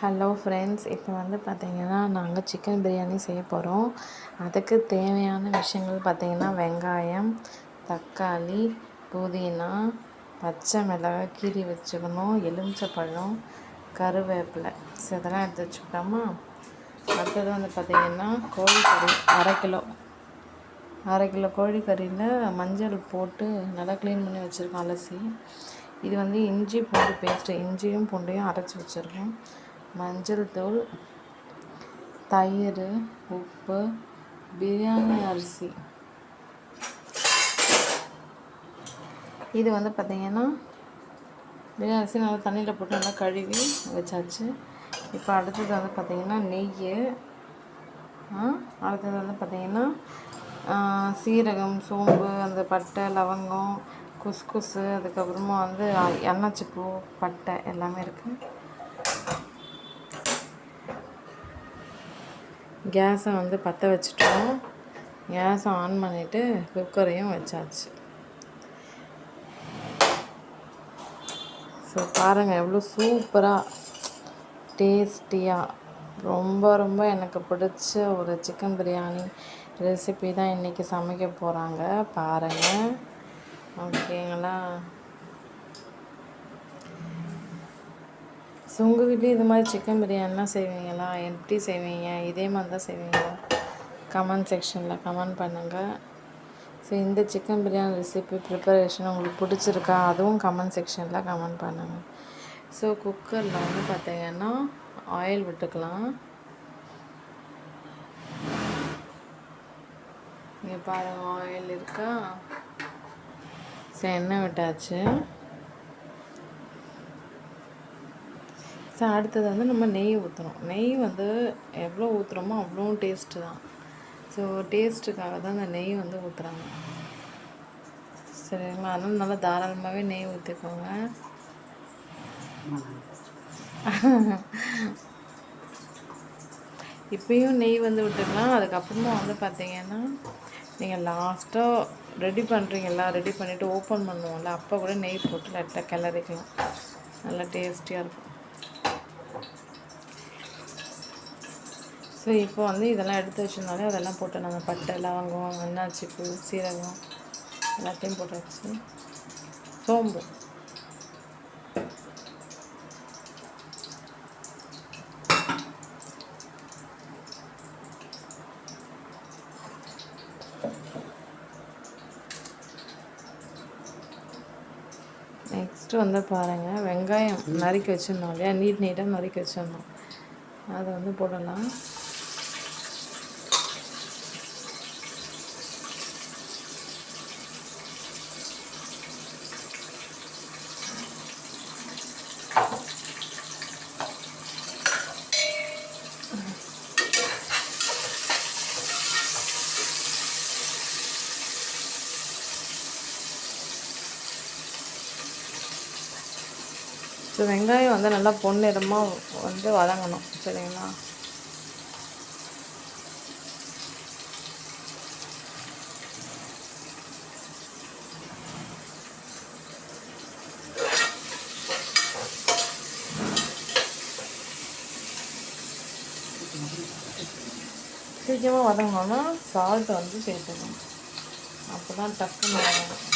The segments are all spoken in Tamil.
ஹலோ ஃப்ரெண்ட்ஸ், இப்போ வந்து பார்த்திங்கன்னா நாங்கள் சிக்கன் பிரியாணி செய்ய போகிறோம். அதுக்கு தேவையான விஷயங்கள் பார்த்திங்கன்னா வெங்காயம், தக்காளி, புதினா, பச்சை மிளகாய் கீறி வச்சுக்கணும், எலுமிச்சப்பழம், கருவேப்பிலை இதெல்லாம் எடுத்து வச்சுக்கிட்டோமா. அடுத்தது வந்து பார்த்திங்கன்னா கோழிக்கறி அரை கிலோ கோழிக்கறியில் மஞ்சள் போட்டு நல்லா க்ளீன் பண்ணி வச்சுருக்கோம் அலசி. இது வந்து இஞ்சி பூண்டு பேஸ்ட்டு, இஞ்சியும் பூண்டையும் அரைச்சி வச்சுருக்கோம். மஞ்சள் தூள், தயிர், உப்பு, பிரியாணி அரிசி. இது வந்து பார்த்திங்கன்னா பிரியாணி அரிசி நல்லா தண்ணியில் போட்டு நல்லா கழுவி வச்சாச்சு. இப்போ அடுத்தது வந்து பார்த்திங்கன்னா நெய். அடுத்தது வந்து பார்த்திங்கன்னா சீரகம், சோம்பு, அந்த பட்டை, லவங்கம், குஸ்குஸு, அதுக்கப்புறமா வந்து எண்ணெய்ச்சிப்பூ, பட்டை எல்லாமே இருக்குது. கேஸை வந்து பற்ற வச்சுட்டோம். கேஸை ஆன் பண்ணிவிட்டு குக்கரையும் வச்சாச்சு. ஸோ பாருங்கள் எவ்வளோ சூப்பராக டேஸ்டியாக ரொம்ப எனக்கு பிடிச்ச ஒரு சிக்கன் பிரியாணி ரெசிபி தான் இன்றைக்கி சமைக்க போகிறாங்க. பாருங்கள், ஓகேங்களா? ஸோ உங்கள் வீட்லேயும் இது மாதிரி சிக்கன் பிரியாணிலாம் செய்வீங்களா? எப்படி செய்வீங்க? இதே மாதிரி தான் செய்வீங்களா? கமெண்ட் செக்ஷனில் கமெண்ட் பண்ணுங்கள். ஸோ இந்த சிக்கன் பிரியாணி ரெசிபி ப்ரிப்பரேஷன் உங்களுக்கு பிடிச்சிருக்கா? அதுவும் கமெண்ட் செக்ஷனில் கமெண்ட் பண்ணுங்கள். ஸோ குக்கரில் வந்து பார்த்திங்கன்னா ஆயில் விட்டுக்கலாம். இங்கே பாருங்கள், ஆயில் இருக்கா? ஸோ எண்ணெய் விட்டாச்சு. ஸோ அடுத்தது வந்து நம்ம நெய் ஊற்றணும். நெய் வந்து எவ்வளோ ஊற்றுறோமோ அவ்வளோ டேஸ்ட்டு தான். ஸோ டேஸ்ட்டுக்காக தான் அந்த நெய் வந்து ஊற்றுறாங்க, சரிங்களா? அதனால் நல்லா தாராளமாகவே நெய் ஊற்றிக்கோங்க. இப்போயும் நெய் வந்து விட்டுக்கலாம். அதுக்கப்புறமா வந்து பார்த்திங்கன்னா நீங்கள் லாஸ்ட்டாக ரெடி பண்ணுறீங்களா, ரெடி பண்ணிவிட்டு ஓப்பன் பண்ணுவோம்ல, அப்போ கூட நெய் போட்டு லைட்டாக கிளறிக்கலாம். நல்லா டேஸ்டியாக இருக்கும். ஸோ இப்போ வந்து இதெல்லாம் எடுத்து வச்சுருந்தாலே அதெல்லாம் போட்டு நம்ம பட்டை, லவங்கம், எண்ணெய்ச்சிப்பூ, சீரகம் எல்லாத்தையும் போட்டு வச்சு, சோம்பு, நெக்ஸ்ட்டு வந்து பாருங்கள் வெங்காயம் நறுக்கி வச்சுருந்தோம் இல்லையா, நீட்டாக நறுக்கி வச்சுருந்தோம், அதை வந்து போடலாம். ஸோ வெங்காயம் வந்து நல்லா பொன்னிறமாக வந்து வதங்கணும், சரிங்களா? சீக்கிரமாக வதங்கணும்னா சால்ட்டை வந்து சேர்த்துக்கணும், அப்போ தான் டக்குன்னு வதங்கணும்.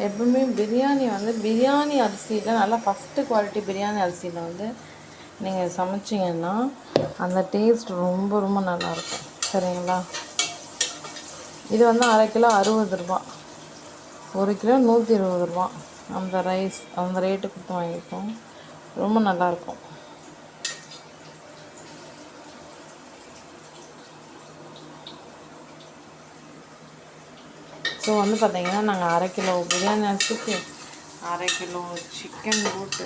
எப்பவுமே பிரியாணி அரிசியில் நல்லா ஃபஸ்ட்டு குவாலிட்டி பிரியாணி அரிசியில் வந்து நீங்கள் சமைச்சிங்கன்னா அந்த டேஸ்ட் ரொம்ப நல்லாயிருக்கும், சரிங்களா? இது வந்து அரை கிலோ 60 ரூபா, 1 கிலோ 120 ரூபா. அந்த ரைஸ் அந்த ரேட்டு கொடுத்து வாங்கியிருக்கோம். ரொம்ப நல்லாயிருக்கும். ஸோ வந்து பார்த்திங்கன்னா நாங்கள் அரை கிலோ பிரியாணி அரிசிக்கு அரை கிலோ சிக்கன் போட்டு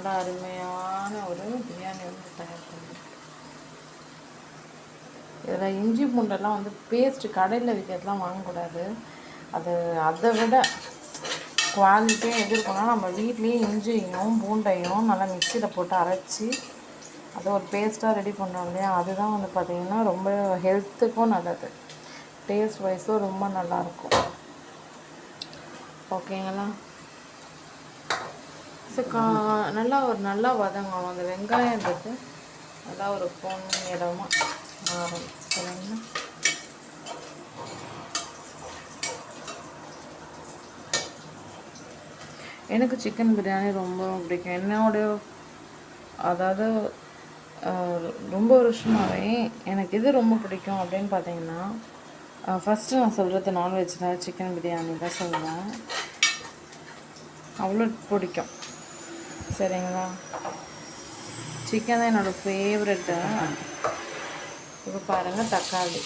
நல்லா அருமையான ஒரு பிரியாணி வந்து தயார் பண்ணுறேன். இதில் இஞ்சி பூண்டெல்லாம் வந்து பேஸ்ட்டு கடையில் விற்கிறதுலாம் வாங்கக்கூடாது. அதை விட குவாலிட்டியாக எது இருக்குன்னா நம்ம வீட்லேயே இஞ்சியும் பூண்டையும் நல்லா மிக்சியில் போட்டு அரைச்சி அதை ஒரு பேஸ்ட்டாக ரெடி பண்ணோம் இல்லையா, அதுதான் வந்து பார்த்திங்கன்னா ரொம்ப ஹெல்த்துக்கும் நல்லது, டேஸ்ட் வைஸும் ரொம்ப நல்லாயிருக்கும். ஓகேங்களா? ஸோ நல்லா வதங்கணும். அந்த வெங்காயன்றது நல்லா ஒரு பொன்னிறமாக மாறும். சரிங்களா? எனக்கு சிக்கன் பிரியாணி ரொம்ப பிடிக்கும். அதாவது ரொம்ப வருஷமாகவே எனக்கு இது ரொம்ப பிடிக்கும் அப்படின்னு பார்த்தீங்கன்னா, ஃபஸ்ட்டு நான் சொல்கிறது நான்வெஜ்ஜில் சிக்கன் பிரியாணி தான் சொல்லுவேன். அவ்வளோ பிடிக்கும். சரிங்களா? சிக்கன் தான் என்னோடய ஃபேவரெட்டு. இப்போ பாருங்கள், தக்காளி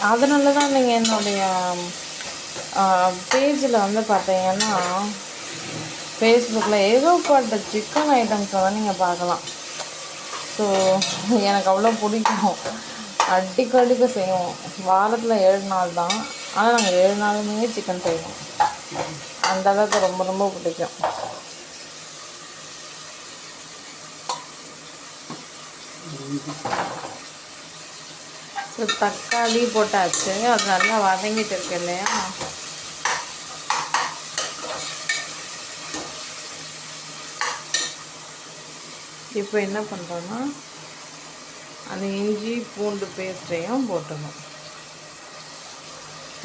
அதனால தான் நீங்கள் என்னுடைய பேஜில் வந்து பார்த்தீங்கன்னா, ஃபேஸ்புக்கில் ஏகப்பட்ட சிக்கன் ஐட்டம்ஸை தான் நீங்கள் பார்க்கலாம். ஸோ எனக்கு அவ்வளோ பிடிக்கும். அடிக்கடிக்க செய்வோம். வாரத்தில் 7 நாள் தான், ஆனால் நாங்கள் 7 நாளுமே சிக்கன் செய்வோம். அந்தளவுக்கு ரொம்ப ரொம்ப பிடிக்கும். ஸோ தக்காளி போட்டாச்சு, அது நல்லா வதங்கிட்டு இருக்கு இல்லையா. இப்போ என்ன பண்ணுறோன்னா, அந்த இஞ்சி பூண்டு பேஸ்ட்டையும் போட்டுடணும்.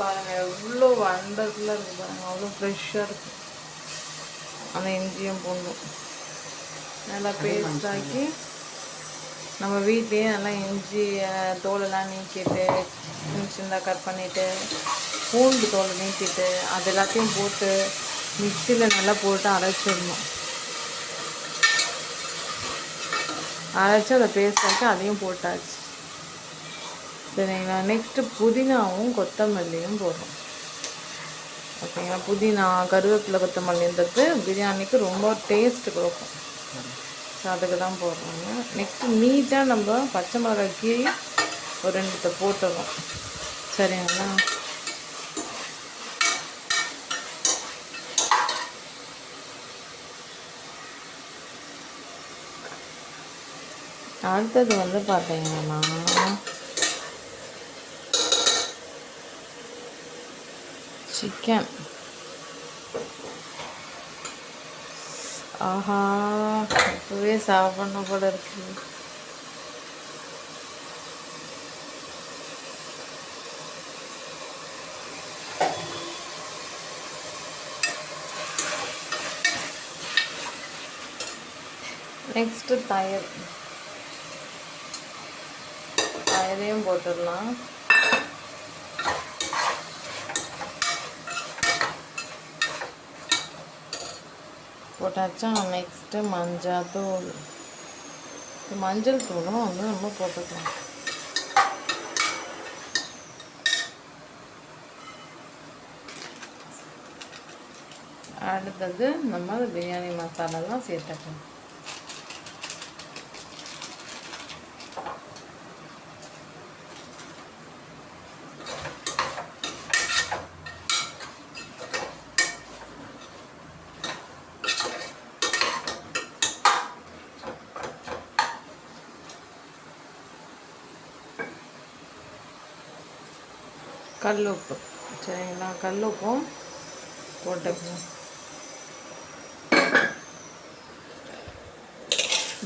பாருங்கள் எவ்வளோ வண்டர்ஃபுல்லாக இருக்குது பாருங்கள், அவ்வளோ ஃப்ரெஷ்ஷாக இருக்குது. அந்த இஞ்சியும் பூண்டும் நல்லா பேஸ்ட் ஆக்கி நம்ம வீட்லேயே நல்லா இஞ்சி தோலெல்லாம் நீக்கிட்டு சின்னதாக கட் பண்ணிவிட்டு பூண்டு தோலை நீக்கிட்டு அது எல்லாத்தையும் போட்டு மிக்சியில் நல்லா போட்டு அரைச்சிடணும். அரைச்சி அதை பேஸ்ட் ஆக்கி அதையும் போட்டாச்சு. சரிங்களா? நெக்ஸ்ட்டு புதினாவும் கொத்தமல்லியும் போடுறோம். ஓகேங்களா? புதினா கருவேப்பிலை கொத்தமல்லின்றது பிரியாணிக்கு ரொம்ப டேஸ்ட்டு கொடுக்கும். ஸோ அதுக்கு தான் போடுறாங்க. நெக்ஸ்ட்டு நீட்டாக நம்ம பச்சை மிளகாய் கீறி ஒரு 2 போட்டுறோம். சரிங்களா? அடுத்தது வந்து பார்த்தீங்கன்னா சிக்கன். ஆஹா, இப்போவே சாப்பிடணும் போல இருக்கு. நெக்ஸ்ட்டு தயிரையும் போட்டுடலாம். போட்டாச்சா? நெக்ஸ்ட்டு மஞ்சள் தூளும் வந்து நம்ம போட்டுக்கலாம். அடுத்தது நம்ம பிரியாணி மசாலாலாம் சேர்த்துக்கலாம். கல்லுப்பு. சரிங்களா? கல்லுப்பும் போட்டுக்கணும்.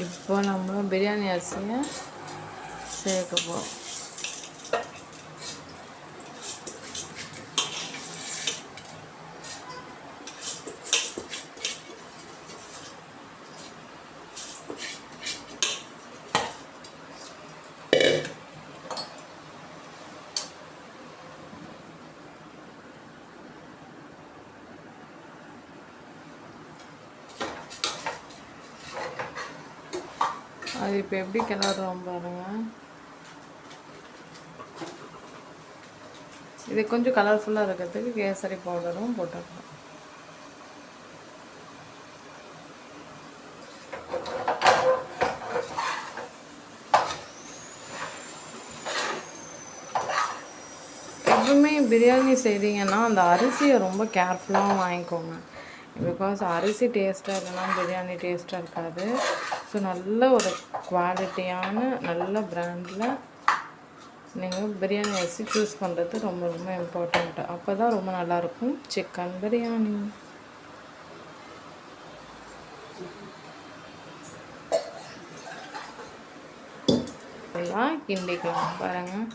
இப்போ நம்ம பிரியாணி அரிசியை சேர்க்க போகிறோம். அது இப்போ எப்படி கிளறுறோம் பாருங்க. இது கொஞ்சம் கலர்ஃபுல்லாக இருக்கிறதுக்கு கேசரி பவுடரும் போட்டுக்கலாம். எப்பவுமே பிரியாணி செய்கிறீங்கன்னா அந்த அரிசியை ரொம்ப கேர்ஃபுல்லாக வாங்கிக்கோங்க. பிகாஸ் அரிசி டேஸ்ட்டாக இல்லைன்னா பிரியாணி டேஸ்ட்டாக இருக்காது. ஸோ நல்ல ஒரு குவாலிட்டியான நல்ல பிராண்டில் நீங்கள் பிரியாணி அரிசி சூஸ் பண்ணுறது ரொம்ப ரொம்ப இம்பார்ட்டண்ட்டு. அப்போ தான் ரொம்ப நல்லாயிருக்கும் சிக்கன் பிரியாணி. எல்லாம் கிண்டிக்கலாம் பாருங்கள்.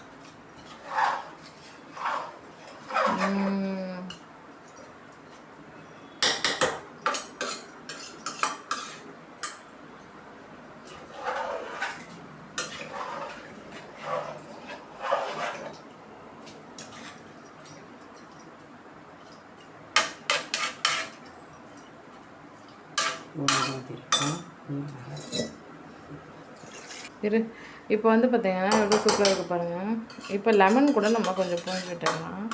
இப்போ வந்து பார்த்தீங்கன்னா எவ்வளோ சூப்பராக இருக்குது பாருங்கள். இப்போ லெமன் கூட நம்ம கொஞ்சம் புழிஞ்சு விட்டுடலாம்.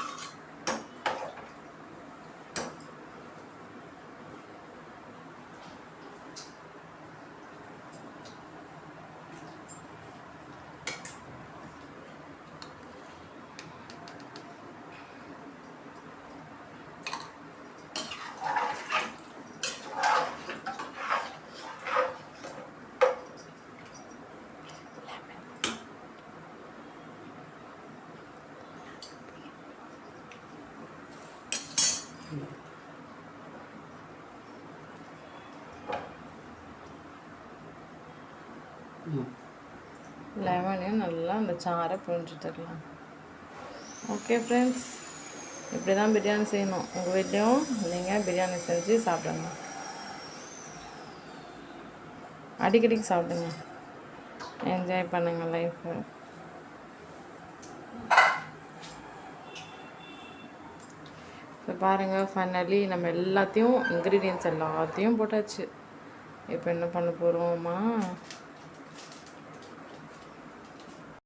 லெமனையும் நல்லா அந்த சாறை புழிஞ்சுட்டுடலாம். ஓகே ஃப்ரெண்ட்ஸ், இப்படி தான் பிரியாணி செய்யணும். உங்கள் வீட்லேயும் நீங்கள் பிரியாணி செஞ்சு சாப்பிடுங்க. அடிக்கடிக்கு சாப்பிடுங்க, என்ஜாய் பண்ணுங்கள் லைஃப்பை. இப்போ பாருங்கள், ஃபைனலி நம்ம எல்லாத்தையும் இன்க்ரீடியன்ட்ஸ் எல்லாத்தையும் போட்டாச்சு. இப்போ என்ன பண்ண போகிறோமா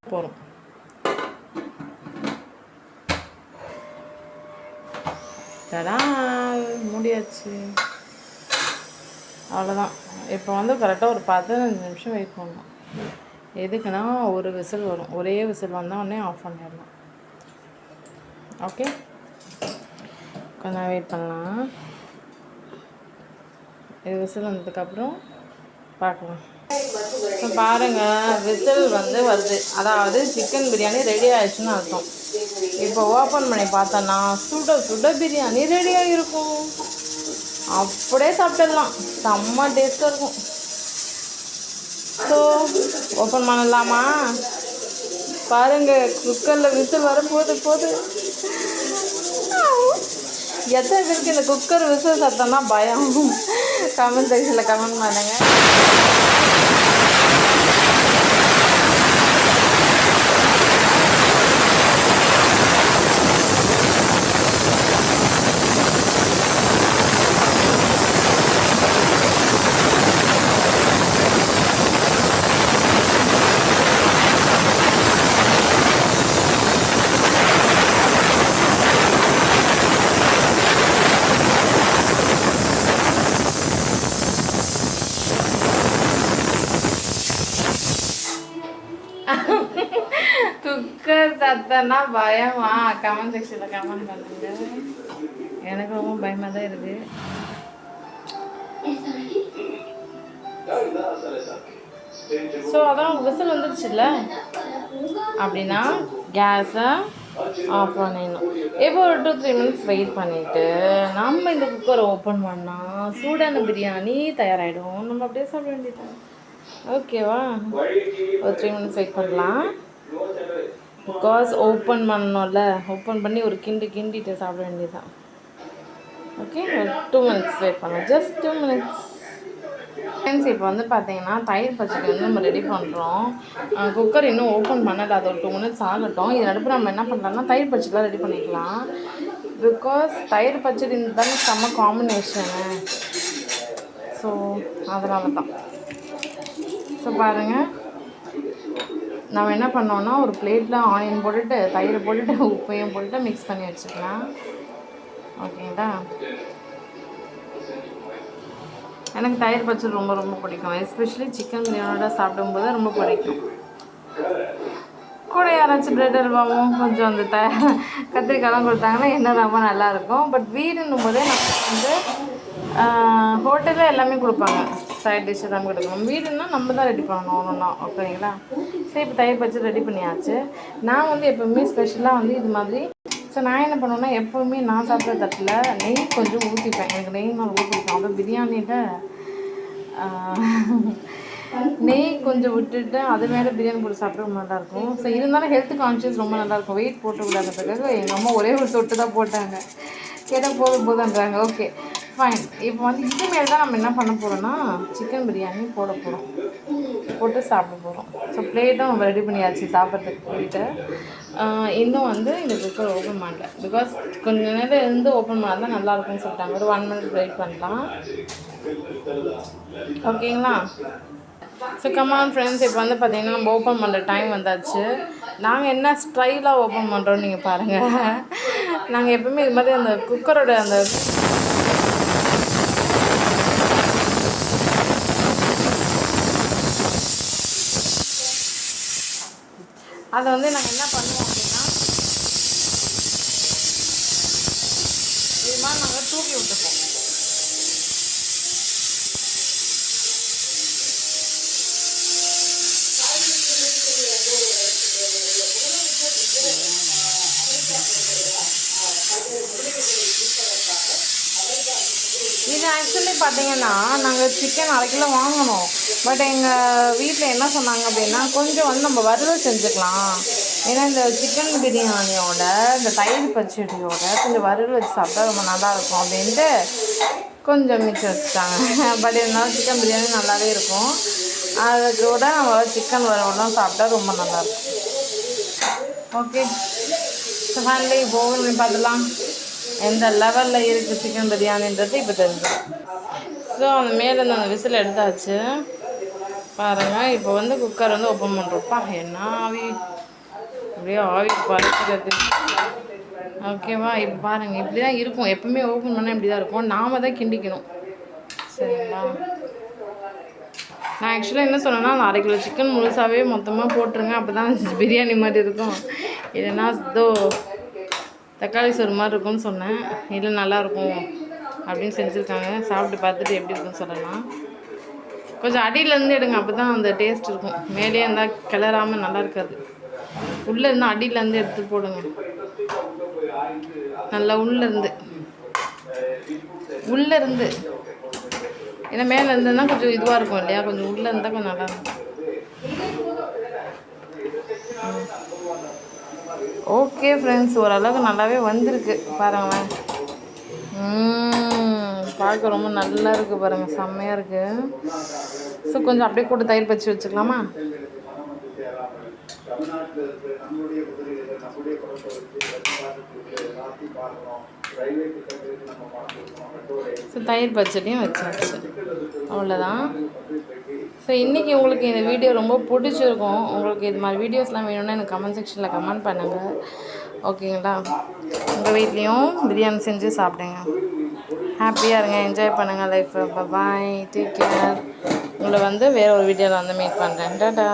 போகிறோம். தடா முடியாச்சு, அவ்வளோதான். இப்போ வந்து கரெக்டாக ஒரு 15 நிமிஷம் வெயிட் பண்ணணும். எதுக்குன்னா ஒரு விசில் வரும், ஒரே விசில் வந்தால் உடனே ஆஃப் பண்ணிடலாம். ஓகே, கொஞ்சம் வெயிட் பண்ணலாம். இது விசில் வந்ததுக்கப்புறம் பார்க்கலாம். இப்போ பாருங்கள், விசில் வந்து வருது, அதாவது சிக்கன் பிரியாணி ரெடி ஆகிடுச்சுன்னு அர்த்தம். இப்போ ஓப்பன் பண்ணி பார்த்தோன்னா சுட சுட பிரியாணி ரெடியாக இருக்கும். அப்படியே சாப்பிட்டுடலாம், செம்ம டேஸ்ட்டாக இருக்கும். ஸோ ஓப்பன் பண்ணலாமா? பாருங்கள், குக்கரில் விசில் வர போது எத்தனை பேருக்கு இந்த குக்கர் விசில் சத்தம்னா பயம்? கமெண்ட் செக்ஷனில் கமெண்ட் பண்ணுங்கள். குக்கர் சத்தம்னா பயமா? கமெண்ட் செக்ஷனில் கமெண்ட் பண்ணுங்க. எனக்கு ரொம்ப பயமாக தான் இருக்குது. ஸோ அதான் விசில் வந்துடுச்சுல்ல, அப்படின்னா கேஸை ஆஃப் பண்ணிடணும். இப்போ ஒரு 2-3 மினிட்ஸ் வெயிட் பண்ணிவிட்டு நம்ம இந்த குக்கரை ஓப்பன் பண்ணால் சூடான பிரியாணி தயாராகிடும். நம்ம அப்படியே சாப்பிட வேண்டியது. ஓகேவா? ஒரு 3 மினிட்ஸ் வெயிட் பண்ணலாம். பிகாஸ் ஓப்பன் பண்ணணும்ல, ஓப்பன் பண்ணி ஒரு கிண்டிட்டு சாப்பிட வேண்டியதுதான். ஓகே, ஒரு 2 மினிட்ஸ் வெயிட் பண்ணலாம், ஜஸ்ட் 2 மினிட்ஸ். ஃப்ரெண்ட்ஸ், இப்போ வந்து பார்த்தீங்கன்னா தயிர் பச்சடி வந்து நம்ம ரெடி பண்ணுறோம். குக்கர் இன்னும் ஓப்பன் பண்ணலை, அது ஒரு 2 மினிட்ஸ் ஆகட்டும். இது நடுப்புற நம்ம என்ன பண்ணலாம்னா தயிர் பச்சடிலாம் ரெடி பண்ணிக்கலாம். பிகாஸ் தயிர் பச்சடி தானே செம்ம காம்பினேஷனு. ஸோ அதனால தான் ஸோ பாருங்கள், நம்ம என்ன பண்ணோன்னா ஒரு பிளேட்டில் ஆனியன் போட்டுட்டு தயிர் போட்டுட்டு உப்பையும் போட்டுட்டு மிக்ஸ் பண்ணி வச்சுக்கலாம். ஓகேங்களா? எனக்கு தயிர் பச்சடி ரொம்ப ரொம்ப பிடிக்கும். எஸ்பெஷலி சிக்கன் பிரியாணியோட சாப்பிடும்போது ரொம்ப பிடிக்கும். கூட யாராச்சும் பிரெட் அல்வாவும் கொஞ்சம் அந்த கத்திரிக்காயெலாம் கொடுத்தாங்கன்னா இன்னும் ரொம்ப நல்லாயிருக்கும். பட் வீடுன்னும் போதே நம்ம வந்து ஹோட்டலில் எல்லாமே கொடுப்பாங்க, சைட் டிஷ் எல்லாமே கொடுக்கணும். வீடுன்னா நம்ம தான் ரெடி பண்ணணும் ஒன்றுனா. ஓகேங்களா? சரி, இப்போ தயிர் பச்சடி ரெடி பண்ணியாச்சு. நான் வந்து எப்போவுமே ஸ்பெஷலாக வந்து இது மாதிரி ஸோ நான் என்ன பண்ணுவேன்னா, எப்போவுமே நான் சாப்பிட்ற தட்டில் நெய் கொஞ்சம் ஊற்றிப்பேன். எனக்கு நெய் நான் ஊற்றிப்பேன். அப்புறம் பிரியாணியில் நெய் கொஞ்சம் விட்டுட்டு அது மேலே பிரியாணி போட்டு சாப்பிட ரொம்ப நல்லாயிருக்கும். ஸோ இருந்தாலும் ஹெல்த் கான்ஷியஸ் ரொம்ப நல்லாயிருக்கும். வெயிட் போட்டுக்கூடாதுன்றதுக்காக எங்கள் அம்மா ஒரே ஒரு சொட்டு தான் போட்டாங்க. கேட்டால் போதுன்றாங்க. Okay fine. இப்போ வந்து இது மேலே தான் நம்ம என்ன பண்ண போகிறோன்னா சிக்கன் பிரியாணி போட போகிறோம், போட்டு சாப்பிட போகிறோம். ஸோ பிளேட்டும் நம்ம ரெடி பண்ணியாச்சு சாப்பிட்றதுக்கு போயிட்டு. இன்னும் வந்து இந்த குக்கர் ஓப்பன் பண்ணல. பிகாஸ் கொஞ்சம் நேரம் இருந்து ஓப்பன் பண்ணால் தான் நல்லாயிருக்கும்னு சொல்லிட்டாங்க. ஒரு 1 minute வெயிட் பண்ணலாம். ஓகேங்களா? ஸோ கமான் ஃப்ரெண்ட்ஸ், இப்போ வந்து பார்த்திங்கன்னா நம்ம ஓப்பன் பண்ணுற டைம் வந்தாச்சு. நாங்கள் என்ன ஸ்டைலாக ஓப்பன் பண்ணுறோன்னு நீங்கள் பாருங்கள். நாங்கள் எப்போவுமே இது மாதிரி அந்த குக்கரோட அந்த அதை வந்து நாங்கள் என்ன பண்ணுவோம் அப்படின்னா, இது மாதிரி நாங்கள் தூக்கி விட்டுப்போம். இது ஆக்சுவலி பார்த்தீங்கன்னா நாங்கள் சிக்கன் 1/2 கிலோ வாங்கினோம். பட் எங்கள் வீட்டில் என்ன சொன்னாங்க அப்படின்னா, கொஞ்சம் வந்து நம்ம வறுவல் செஞ்சுக்கலாம். ஏன்னா இந்த சிக்கன் பிரியாணியோட இந்த தயிர் பச்சடியோட கொஞ்சம் வறுவல் வச்சு சாப்பிட்டா ரொம்ப நல்லாயிருக்கும் அப்படின்ட்டு கொஞ்சம் மிச்சம் வச்சுட்டாங்க. பட் இருந்தாலும் சிக்கன் பிரியாணி நல்லாவே இருக்கும். அதோட நம்ம சிக்கன் வறுவலாம் சாப்பிட்டா ரொம்ப நல்லாயிருக்கும். ஓகே, ஸோ ஃபைனலி இப்போ ஓப்பன் பண்ணி பார்த்துலாம் எந்த லெவலில் இருக்குது சிக்கன் பிரியாணின்றது இப்போ தெரிஞ்சிடும். ஸோ அந்த மேலேருந்து அந்த விசில் எடுத்தாச்சு பாருங்கள். இப்போ வந்து குக்கர் வந்து ஓப்பன் பண்ணுறோப்பா. என்ன ஆவி, அப்படியே ஆவி பறக்கிறது. ஓகேவா? இப்போ பாருங்கள், இப்படி தான் இருக்கும். எப்பவுமே ஓப்பன் பண்ணால் இப்படி தான் இருக்கும். நாம் தான் கிண்டிக்கணும். சரிங்களா? நான் ஆக்சுவலாக என்ன சொன்னேன்னா, அந்த 1/2 கிலோ சிக்கன் முழுசாகவே மொத்தமாக போட்டுருங்க, அப்போ தான் பிரியாணி மாதிரி இருக்கும். இல்லைன்னா தக்காளி சோறு மாதிரி இருக்கும்னு சொன்னேன். இல்லை நல்லாயிருக்கும் அப்படின்னு செஞ்சுருக்காங்க. சாப்பிட்டு பார்த்துட்டு எப்படி இருக்குன்னு சொல்லலாம். கொஞ்சம் அடியிலேருந்து எடுங்க, அப்போ தான் அந்த டேஸ்ட் இருக்கும். மேலே இருந்தால் கிளறாமல் நல்லா இருக்காது. உள்ளே இருந்தால் அடியிலேருந்து எடுத்து போடுங்க. நல்லா உள்ளேருந்து ஏன்னா மேலே இருந்ததுன்னா கொஞ்சம் இதுவாக இருக்கும் இல்லையா, கொஞ்சம் உள்ளே இருந்தால் கொஞ்சம் நல்லா இருக்கும். ஓகே ஃப்ரெண்ட்ஸ், ஓரளவுக்கு நல்லாவே வந்திருக்கு பாருங்களேன். பார்க்க ரொம்ப நல்லா இருக்குது பாருங்கள், செம்மையாக இருக்குது. ஸோ கொஞ்சம் அப்படியே கூட தயிர் பச்சி வச்சுக்கலாமா? ஸோ தயிர் பச்சடியும் வச்சாச்சு, அவ்வளோதான். ஸோ இன்றைக்கி உங்களுக்கு இந்த வீடியோ ரொம்ப பிடிச்சிருக்கும். உங்களுக்கு இது மாதிரி வீடியோஸ்லாம் வேணும்னா எனக்கு கமெண்ட் செக்ஷனில் கமெண்ட் பண்ணுங்கள். ஓகேங்களா? உங்கள் வீட்லேயும் பிரியாணி செஞ்சு சாப்பிடுங்க, ஹாப்பியாக இருங்க, என்ஜாய் பண்ணுங்கள் லைஃப்பை. பாய், டேக் கேர். உங்களை வந்து வேறு ஒரு வீடியோவில் வந்து மீட் பண்ணுறேன். டாடா.